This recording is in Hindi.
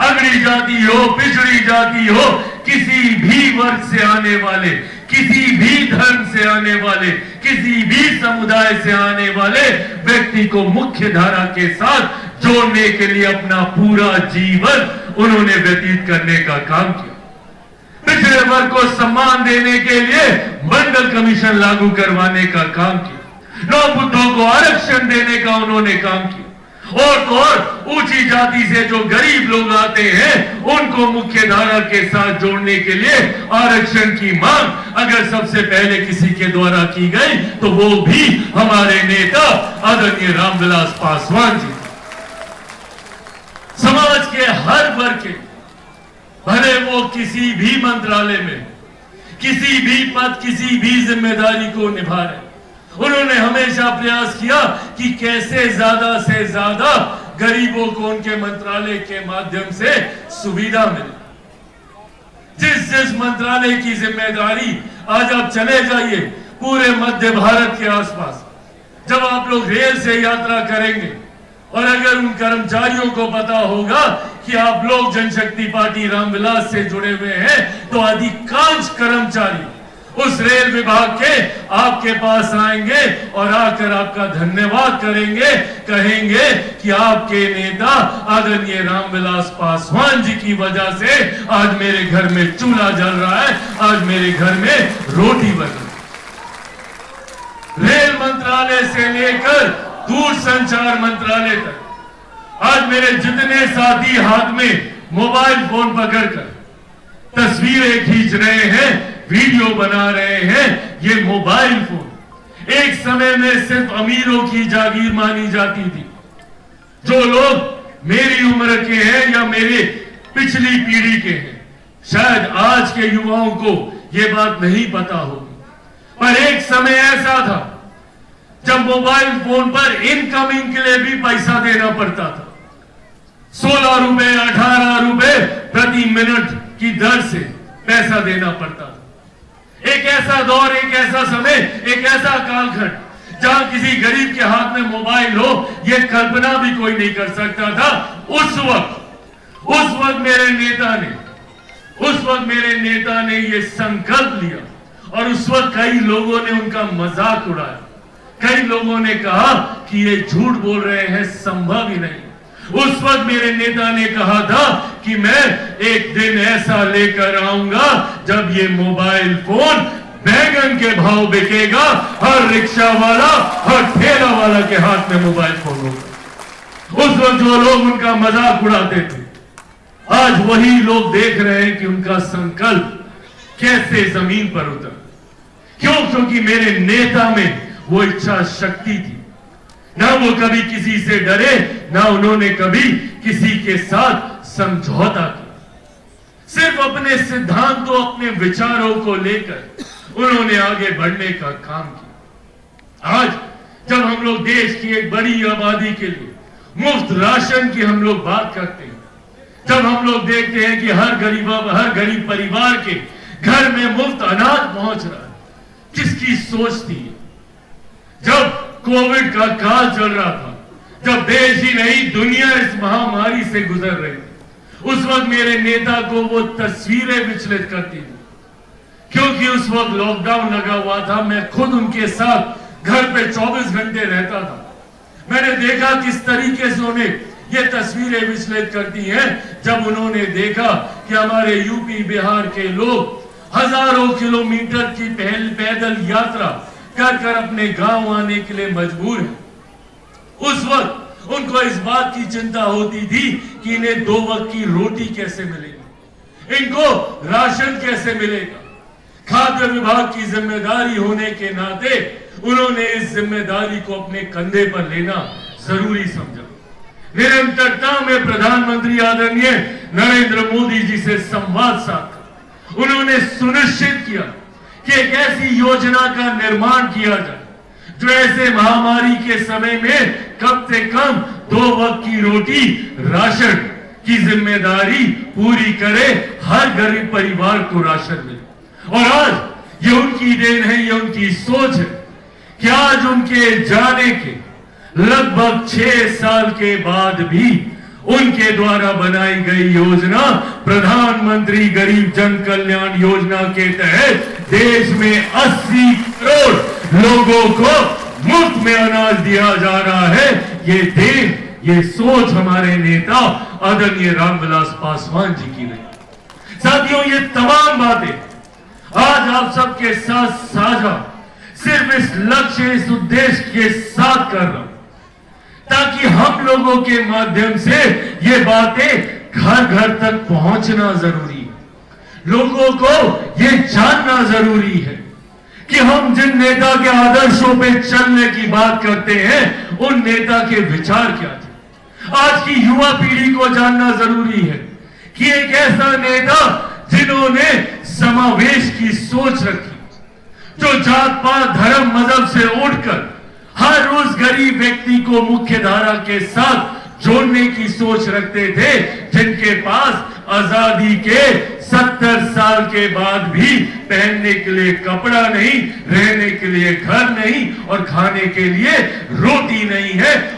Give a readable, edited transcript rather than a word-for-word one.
अगड़ी जाति हो, पिछड़ी जाति हो, किसी भी वर्ग से आने वाले, किसी भी धर्म से आने वाले, किसी भी समुदाय से आने वाले व्यक्ति को मुख्य धारा के साथ जोड़ने के लिए अपना पूरा जीवन उन्होंने व्यतीत करने का काम किया। पिछड़े वर्ग को सम्मान देने के लिए मंडल कमीशन लागू करवाने का काम किया। नौ बुद्धों को आरक्षण देने का उन्होंने काम किया। और ऊंची जाति से जो गरीब लोग आते हैं उनको मुख्य धारा के साथ जोड़ने के लिए आरक्षण की मांग अगर सबसे पहले किसी के द्वारा की गई तो वो भी हमारे नेता आदरणीय रामविलास पासवान जी। समाज के हर वर्ग के, भले वो किसी भी मंत्रालय में, किसी भी पद, किसी भी जिम्मेदारी को निभा रहे, उन्होंने हमेशा प्रयास किया कि कैसे ज्यादा से ज्यादा गरीबों को उनके मंत्रालय के माध्यम से सुविधा मिले। जिस मंत्रालय की जिम्मेदारी, आज आप चले जाइए पूरे मध्य भारत के आसपास, जब आप लोग रेल से यात्रा करेंगे और अगर उन कर्मचारियों को पता होगा कि आप लोग जनशक्ति पार्टी रामविलास से जुड़े हुए हैं, तो अधिकांश कर्मचारी उस रेल विभाग के आपके पास आएंगे और आकर आपका धन्यवाद करेंगे, कहेंगे कि आपके नेता आदरणीय रामविलास पासवान जी की वजह से आज मेरे घर में चूल्हा जल रहा है, आज मेरे घर में रोटी बन रही। रेल मंत्रालय से लेकर दूरसंचार मंत्रालय तक आज मेरे जितने साथी हाथ में मोबाइल फोन पकड़कर तस्वीरें खींच रहे हैं, वीडियो बना रहे हैं, ये मोबाइल फोन एक समय में सिर्फ अमीरों की जागीर मानी जाती थी। जो लोग मेरी उम्र के हैं या मेरे पिछली पीढ़ी के हैं, शायद आज के युवाओं को ये बात नहीं पता होगी, पर एक समय ऐसा था जब मोबाइल फोन पर इनकमिंग के लिए भी पैसा देना पड़ता था। 16 रुपए 18 रुपए प्रति मिनट की दर से पैसा देना पड़ता था। एक ऐसा दौर, एक ऐसा समय, एक ऐसा कालखंड जहां किसी गरीब के हाथ में मोबाइल हो, यह कल्पना भी कोई नहीं कर सकता था। उस वक्त मेरे नेता ने यह संकल्प लिया और उस वक्त कई लोगों ने उनका मजाक उड़ाया। कई लोगों ने कहा कि ये झूठ बोल रहे हैं, संभव ही नहीं। उस वक्त मेरे नेता ने कहा था कि मैं एक दिन ऐसा लेकर आऊंगा जब ये मोबाइल फोन बैगन के भाव बिकेगा, हर रिक्शा वाला, हर ठेला वाला के हाथ में मोबाइल फोन होगा। उस वक्त जो लोग उनका मजाक उड़ाते थे, आज वही लोग देख रहे हैं कि उनका संकल्प कैसे जमीन पर उतर। क्यों? क्योंकि मेरे नेता में वो इच्छा शक्ति थी। ना वो कभी किसी से डरे, ना उन्होंने कभी किसी के साथ समझौता किया। सिर्फ अपने सिद्धांतों, अपने विचारों को लेकर उन्होंने आगे बढ़ने का काम किया। आज जब हम लोग देश की एक बड़ी आबादी के लिए मुफ्त राशन की हम लोग बात करते हैं, जब हम लोग देखते हैं कि हर गरीब परिवार के घर में मुफ्त अनाज पहुंच रहा है, किसकी सोच थी? जब कोविड का काल चल रहा था, जब देश ही नहीं दुनिया इस महामारी से गुजर रही थी, उस वक्त मेरे नेता को वो तस्वीरें विचलित करती थी, क्योंकि उस वक्त लॉकडाउन लगा हुआ था। मैं खुद उनके साथ घर पे 24 घंटे रहता था। मैंने देखा किस तरीके से उन्हें ये तस्वीरें विचलित करती हैं जब उन्होंने देखा कि हमारे यूपी बिहार के लोग हजारों किलोमीटर की पैदल यात्रा कर अपने गांव आने के लिए मजबूर है। उस वक्त उनको इस बात की चिंता होती थी कि इन्हें 2 वक्त की रोटी कैसे मिलेगी, इनको राशन कैसे मिलेगा। खाद्य विभाग की जिम्मेदारी होने के नाते उन्होंने इस जिम्मेदारी को अपने कंधे पर लेना जरूरी समझा। निरंतरता में प्रधानमंत्री आदरणीय नरेंद्र मोदी जी से संवाद साधा। उन्होंने सुनिश्चित किया कि एक ऐसी योजना का निर्माण किया जाए जो ऐसे महामारी के समय में कम से कम 2 वक्त की रोटी राशन की जिम्मेदारी पूरी करे, हर गरीब परिवार को राशन मिले। और आज ये उनकी देन है, ये उनकी सोच है कि आज उनके जाने के लगभग 6 साल के बाद भी उनके द्वारा बनाई गई योजना प्रधानमंत्री गरीब जन कल्याण योजना के तहत देश में 80 करोड़ लोगों को मुफ्त में अनाज दिया जा रहा है। ये सोच हमारे नेता आदरणीय रामविलास पासवान जी की रही। साथियों, ये तमाम बातें आज आप सबके साथ साझा सिर्फ इस लक्ष्य, इस उद्देश्य के साथ कर रहा हूं ताकि हम लोगों के माध्यम से ये बातें घर घर तक पहुंचना जरूरी है। लोगों को ये जानना जरूरी है कि हम जिन नेता के आदर्शों पे चलने की बात करते हैं उन नेता के विचार क्या थे। आज की युवा पीढ़ी को जानना जरूरी है कि एक ऐसा नेता जिन्होंने समावेश की सोच रखी, जो जात पात धर्म मजहब से उठकर हर उस गरीब व्यक्ति को मुख्य धारा के साथ जोड़ने की सोच रखते थे, जिनके पास आजादी के 70 साल के बाद भी पहनने के लिए कपड़ा नहीं, रहने के लिए घर नहीं और खाने के लिए रोटी नहीं है।